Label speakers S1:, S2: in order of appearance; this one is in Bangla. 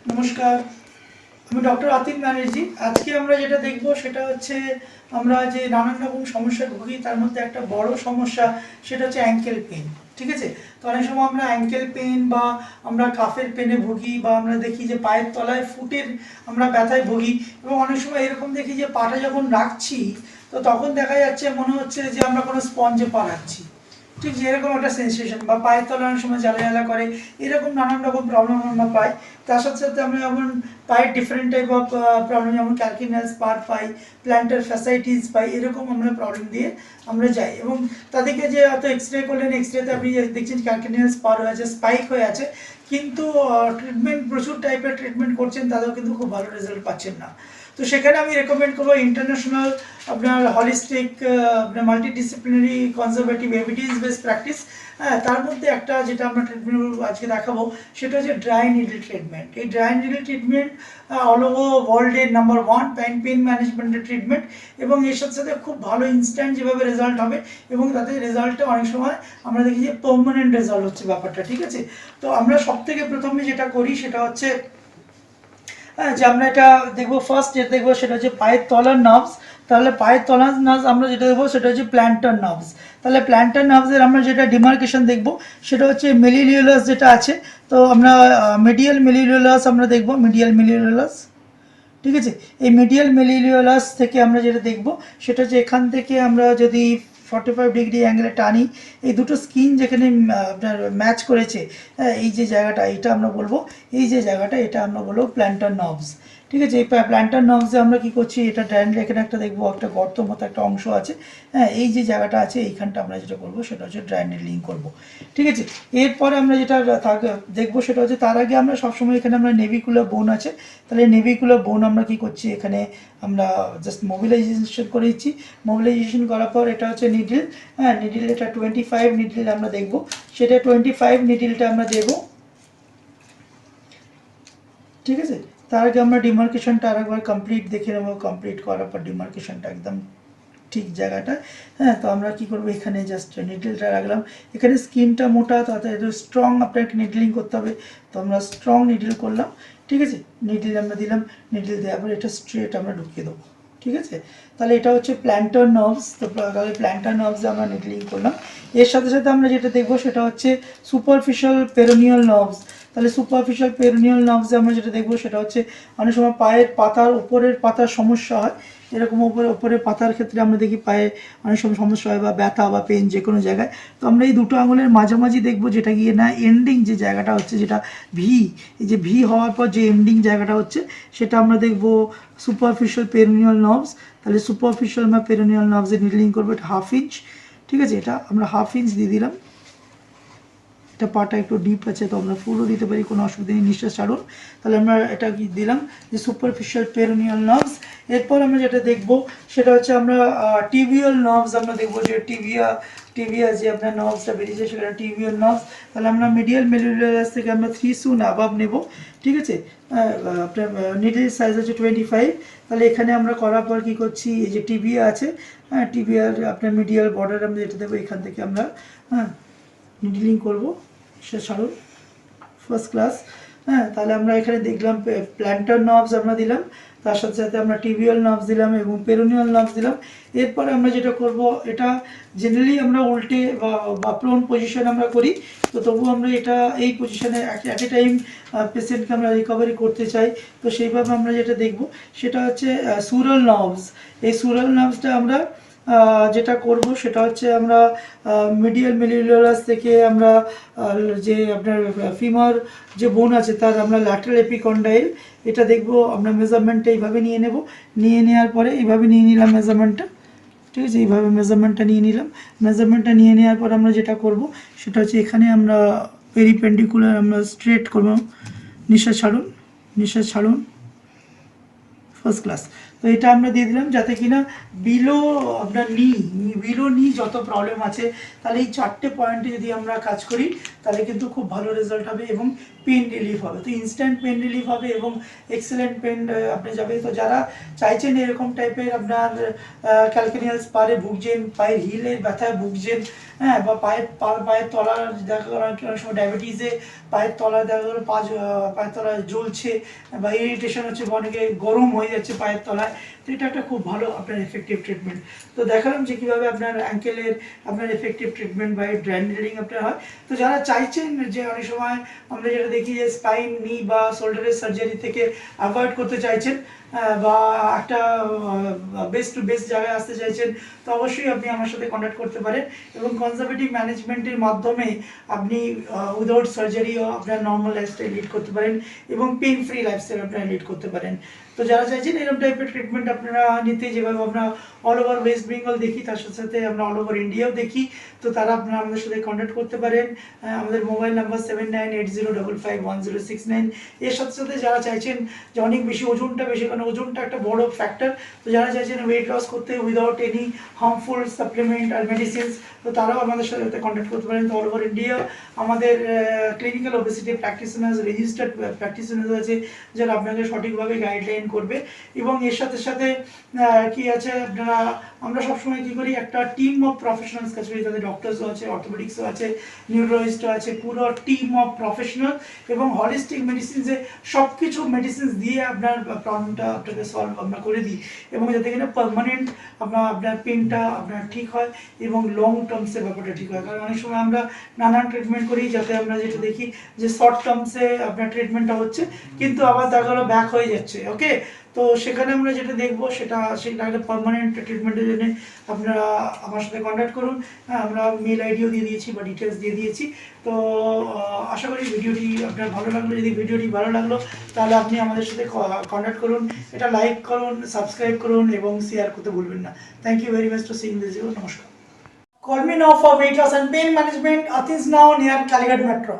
S1: নমস্কার, আমি ডক্টর আতিন ব্যানার্জি। আজকে আমরা যেটা দেখব সেটা হচ্ছে আমরা যে নানান রকম সমস্যা ভুগি তার মধ্যে একটা বড় সমস্যা সেটা হচ্ছে অ্যাঙ্কেল পেন। ঠিক আছে, তো অনেক সময় আমরা অ্যাঙ্কেল পেন বা আমরা কাফের পেনে ভুগি বা আমরা দেখি যে পায়ের তলায় ফুটের আমরা ব্যথায় ভুগি এবং অনেক সময় এরকম দেখি যে পাটা যখন রাখছি তো তখন দেখা যাচ্ছে মনে হচ্ছে যে আমরা কোনো স্পঞ্জে পা রাখছি, ঠিক যেরকম একটা সেন্সেশন, বা পায়ের তলা অনেক সময় জ্বালা জ্বালা করে, এরকম নানান রকম প্রবলেম আমরা পাই। তার সাথে সাথে আমরা যেমন পায়ের ডিফারেন্ট টাইপ অফ প্রবলেম, যেমন ক্যালকিনাল স্পার পাই, প্ল্যান্টার ফ্যাসাইটিস পাই, এরকম আমরা প্রবলেম দিয়ে আমরা যাই। এবং তাদেরকে যে হয়তো এক্সরে করলেন, এক্সরেতে আপনি দেখছেন ক্যালকিনাল স্পার হয়ে আছে, স্পাইক হয়ে আছে, কিন্তু ট্রিটমেন্ট প্রচুর টাইপের ট্রিটমেন্ট করছেন, তাদেরও কিন্তু খুব ভালো রেজাল্ট পাচ্ছেন না। তো সেখানে আমি রেকমেন্ড করবো ইন্টারন্যাশনাল আপনার হলিস্টিক আপনার multidisciplinary conservative evidence base practice. হ্যাঁ, তার মধ্যে একটা যেটা আমরা ট্রিটমেন্ট আজকে দেখাবো সেটা হচ্ছে ড্রাই নিডল ট্রিটমেন্ট। এই dry needle treatment all over ওয়ার্ল্ডের নাম্বার 1 পেন ম্যানেজমেন্টের ট্রিটমেন্ট, এবং এর সাথে সাথে খুব ভালো ইনস্ট্যান্ট যেভাবে রেজাল্ট হবে, এবং তাতে রেজাল্টটা অনেক সময় আমরা দেখি যে পার্মানেন্ট রেজাল্ট হচ্ছে ব্যাপারটা। ঠিক আছে, তো আমরা সব থেকে প্রথমে যেটা করি সেটা হচ্ছে যে আমরা এটা দেখবো, ফার্স্ট যেটা দেখবো সেটা হচ্ছে পায়ের তলার নার্ভস। তাহলে পায়ের তলার নার্ভস আমরা যেটা দেখবো সেটা হচ্ছে প্ল্যান্টার নার্ভস। তাহলে প্ল্যান্টার নার্ভসের আমরা যেটা ডিমার্কেশন দেখবো সেটা হচ্ছে মেলিলিউলাস যেটা আছে। তো আমরা মিডিয়াল মেলিলিউলাস আমরা দেখবো, মিডিয়াল মেলিলিউলাস। ঠিক আছে, এই মিডিয়াল মেলিলিউলাস থেকে আমরা যেটা দেখবো সেটা হচ্ছে এখান থেকে আমরা যদি 45 ডিগ্রি অ্যাঙ্গেলে টানি, এই দুটো স্কিন যেখানে আপনার ম্যাচ করেছে, হ্যাঁ, এই যে জায়গাটা এটা আমরা বলবো, এই যে জায়গাটা এটা আমরা বলবো প্ল্যান্টার নার্ভস। ঠিক আছে, এই প্ল্যান্টার নার্ভসে আমরা কি করছি, এটা ডাইরেক্টলি এখানে একটা দেখবো একটা গর্ত মতো একটা অংশ আছে, হ্যাঁ, এই যে জায়গাটা আছে এইখানটা আমরা যেটা করবো সেটা হচ্ছে ড্রাইনেট লিঙ্ক করবো। ঠিক আছে, এরপরে আমরা যেটা দেখবো সেটা হচ্ছে তার আগে আমরা সবসময় এখানে আমরা নেভিকুলার বোন আছে, তাহলে নেভিকুলার বোন আমরা কি করছি, এখানে আমরা জাস্ট মোবিলাইজেশন করে দিচ্ছি। মোবিলাইজেশন করার পর এটা হচ্ছে নিডল, হ্যাঁ, নিডল এটা 25 নিডল আমরা দেখবো, সেটা 25 নিডলটা আমরা দেবো। ঠিক আছে, তার আগে আমরা ডিমার্কেশনটা আরেকবার কমপ্লিট দেখে নেবো, কমপ্লিট করার পর ডিমার্কেশনটা একদম ঠিক জায়গাটা। হ্যাঁ, তো আমরা কি করবো, এখানে জাস্ট নিডলটা রাখলাম, এখানে স্কিনটা মোটা, তাতে একটু স্ট্রং আপনাকে নিডলিং করতে হবে, তো আমরা স্ট্রং নিডল করলাম। ঠিক আছে, নিডল আমরা দিলাম, নিডল দেওয়ার পর এটা স্ট্রেট আমরা ঢুকিয়ে দেবো। ঠিক আছে, তাহলে এটা হচ্ছে প্ল্যান্টার নার্ভস। তো তাহলে প্ল্যান্টার নার্ভসে আমরা নিডলিং করলাম। এর সাথে সাথে আমরা যেটা দেখবো সেটা হচ্ছে সুপারফিশিয়াল পেরোনিয়াল নার্ভস। তাহলে সুপারফিশিয়াল পেরোনিয়াল নার্ভসে আমরা যেটা দেখবো সেটা হচ্ছে অনেক সময় পায়ের পাতার উপরের পাতার সমস্যা হয়, এরকম উপরের পাতার ক্ষেত্রে আমরা দেখি পায়ে অনেক সময় সমস্যা হয় বা ব্যথা বা পেন যে কোনো জায়গায়। তো আমরা এই দুটো আঙুলের মাঝামাঝি দেখবো, যেটা গিয়ে না এন্ডিং যে জায়গাটা হচ্ছে, যেটা ভি, এই যে ভি হওয়ার পর যে এন্ডিং জায়গাটা হচ্ছে সেটা আমরা দেখবো সুপারফিশিয়াল পেরোনিয়াল নার্ভস। তাহলে সুপারফিশিয়াল বা পেরোনিয়াল নার্ভসে নিডলিং করবো, এটা 1/2 ইঞ্চ। ঠিক আছে, এটা আমরা 1/2 ইঞ্চ দিয়ে দিলাম। এটা পাটা একটু ডিপ আছে, তো আমরা ফুলও দিতে পারি, কোনো অসুবিধা নেই, নিঃশ্বাস ছাড়ুন। তাহলে আমরা এটা কি দিলাম যে সুপারফিশিয়াল পেরোনিয়াল নার্ভস। এরপর আমরা যেটা দেখবো সেটা হচ্ছে আমরা টিবিয়াল নার্ভস আমরা দেখবো, যে টিবিয়া যে আপনার নার্ভসটা বেরিয়েছে সেটা টিবিয়াল নার্ভস। তাহলে আমরা মিডিয়াল মেলিলিউলাস থেকে আমরা 3 সুন অ্যাবাভ নেব। ঠিক আছে, আপনার নিডল সাইজ হচ্ছে 25। তাহলে এখানে আমরা করার পর কী করছি, এই যে টিবিয়া আছে, হ্যাঁ, টিবিয়ার আপনার মিডিয়াল বর্ডার আমরা যেটা দেবো, এখান থেকে আমরা নিডলিং করবো। সে ছাড়ুন, ফার্স্ট ক্লাস। হ্যাঁ, তাহলে আমরা এখানে দেখলাম প্ল্যান্টার নার্ভস আমরা দিলাম, তার সাথে সাথে আমরা টিবিয়াল নার্ভস দিলাম এবং পেরোনিয়াল নার্ভস দিলাম। এরপরে আমরা যেটা করব, এটা জেনারেলি আমরা উল্টে বা প্রোন পজিশন আমরা করি, তো তবু আমরা এটা এই পজিশনে অ্যাট এ টাইম পেশেন্টকে আমরা রিকভারি করতে চাই। তো সেইভাবে আমরা যেটা দেখব সেটা হচ্ছে সুরাল নার্ভস। এই সুরাল নার্ভসটা আমরা যেটা করব সেটা হচ্ছে আমরা মিডিয়াল মেলিলিউলাস থেকে আমরা যে আপনার ফিমার যে বোন আছে তার আমরা ল্যাটারাল এপিকন্ডাইল এটা দেখব, আমরা মেজারমেন্টটা এইভাবে নিয়ে নেব, নিয়ে নেওয়ার পরে এইভাবে নিয়ে নিলাম মেজারমেন্টটা। ঠিক আছে, এইভাবে মেজারমেন্টটা নিয়ে নিলাম। মেজারমেন্টটা নিয়ে নেওয়ার পর আমরা যেটা করব সেটা হচ্ছে এখানে আমরা পেরিপেন্ডিকুলার আমরা স্ট্রেট করব। নিঃশ্বাস ছাড়ুন, নিঃশ্বাস ছাড়ুন, ফার্স্ট ক্লাস। তো এটা আমরা দিয়ে দিলাম যাতে কিনা বিলো আপনার বিলো নি যত প্রবলেম আছে তাহলে এই 4টে পয়েন্টে যদি আমরা কাজ করি তাহলে কিন্তু খুব ভালো রেজাল্ট হবে এবং পেন রিলিফ হবে। তো ইনস্ট্যান্ট পেন রিলিফ হবে এবং এক্সেলেন্ট পেন আপনি যাবে। তো যারা চাইছেন এরকম টাইপের আপনার ক্যালকেনিয়াল স্পারে ভুগছেন, পায়ের হিলের ব্যথায় ভুগছেন, হ্যাঁ, বা পায়ের তলার দেখা গেলো অনেক সময় ডায়াবেটিসে পায়ের তলায় দেখা গেলো পায়ের তলায় জ্বলছে বা ইরিটেশন হচ্ছে বা অনেকে গরম হয়ে যাচ্ছে পায়ের তলায়, তো এটা একটা খুব ভালো আপনার এফেক্টিভ ট্রিটমেন্ট। তো দেখালাম যে কীভাবে আপনার অ্যাঙ্কেলের আপনার এফেক্টিভ ট্রিটমেন্ট বা ড্রেন রিডিং আপনার হয়। তো যারা চাইছেন যে অনেক সময় আমরা যেটা দেখি যে স্পাইন, নি বা শোল্ডারের সার্জারি থেকে অ্যাভয়েড করতে চাইছেন বা একটা বেস্ট টু বেস্ট জায়গায় আসতে চাইছেন, তো অবশ্যই আপনি আমার সাথে কন্ট্যাক্ট করতে পারেন এবং কনজারভেটিভ ম্যানেজমেন্টের মাধ্যমে আপনি উইদাউট সার্জারিও আপনার নর্মাল লাইফস্টাইল লিড করতে পারেন এবং পেন ফ্রি লাইফস্টাইল আপনারা লিড করতে পারেন। তো যারা চাইছেন এরকম টাইপের ট্রিটমেন্ট আপনারা নিতে, যেভাবে আমরা অল ওভার ওয়েস্ট বেঙ্গল দেখি তার সাথে সাথে আমরা অল ওভার ইন্ডিয়াও দেখি, তো তারা আপনারা আমাদের সাথে কন্ট্যাক্ট করতে পারেন। আমাদের মোবাইল নাম্বার 7980551069। এর সাথে সাথে যারা চাইছেন যে অনেক বেশি ওজনটা বেশি, কারণ ওজনটা একটা বড় ফ্যাক্টর, তো যারা চাইছেন ওয়েট লস করতে উইদাউট এনি হার্মফুল সাপ্লিমেন্ট আর মেডিসিনস, তো তারাও আমাদের সাথে কন্ট্যাক্ট করতে পারেন। তো অল ওভার ইন্ডিয়া আমাদের clinical obesity practitioners, registered practitioners আছে যারা আপনাকে সঠিকভাবে গাইডলাইন করবে। এবং এর সাথে সাথে কি আছে, আপনারা আমরা সবসময় কী করি, একটা টিম অফ প্রফেশনালস কাজ করি, তাদের ডক্টরসও আছে, অর্থোপেডিক্সও আছে, নিউরোলজিস্টও আছে, পুরো টিম অফ প্রফেশনাল এবং হলিস্টিক মেডিসিনসে সব কিছু মেডিসিনস দিয়ে আপনার প্রবলেমটা আপনাকে সলভ আমরা করে দিই এবং যাতে কিনা পারমানেন্ট আপনার পেনটা আপনার ঠিক হয় এবং লং টার্মসে ব্যাপারটা ঠিক হয়। কারণ অনেক সময় আমরা নানান ট্রিটমেন্ট করি, যাতে আমরা যেটা দেখি যে শর্ট টার্মসে আপনার ট্রিটমেন্টটা হচ্ছে কিন্তু আবার দেখা গেলো ব্যাক হয়ে যাচ্ছে। ওকে, তো সেখানে আমরা যেটা দেখবো সেটা একটা পার্মানেন্ট ট্রিটমেন্টের জন্য আপনারা আমার সাথে কন্ট্যাক্ট করুন। হ্যাঁ, আমরা মেল আইডিও দিয়ে দিয়েছি বা ডিটেলস দিয়ে দিয়েছি। তো আশা করি ভিডিওটি আপনার ভালো লাগলো। যদি ভিডিওটি ভালো লাগলো তাহলে আপনি আমাদের সাথে কন্ট্যাক্ট করুন, এটা লাইক করুন, সাবস্ক্রাইব করুন এবং শেয়ার করতে ভুলবেন না। Thank you very much for seeing this video. নমস্কার। Call me now for weight loss and pain management. ATIN'S now near Kaligat Metro.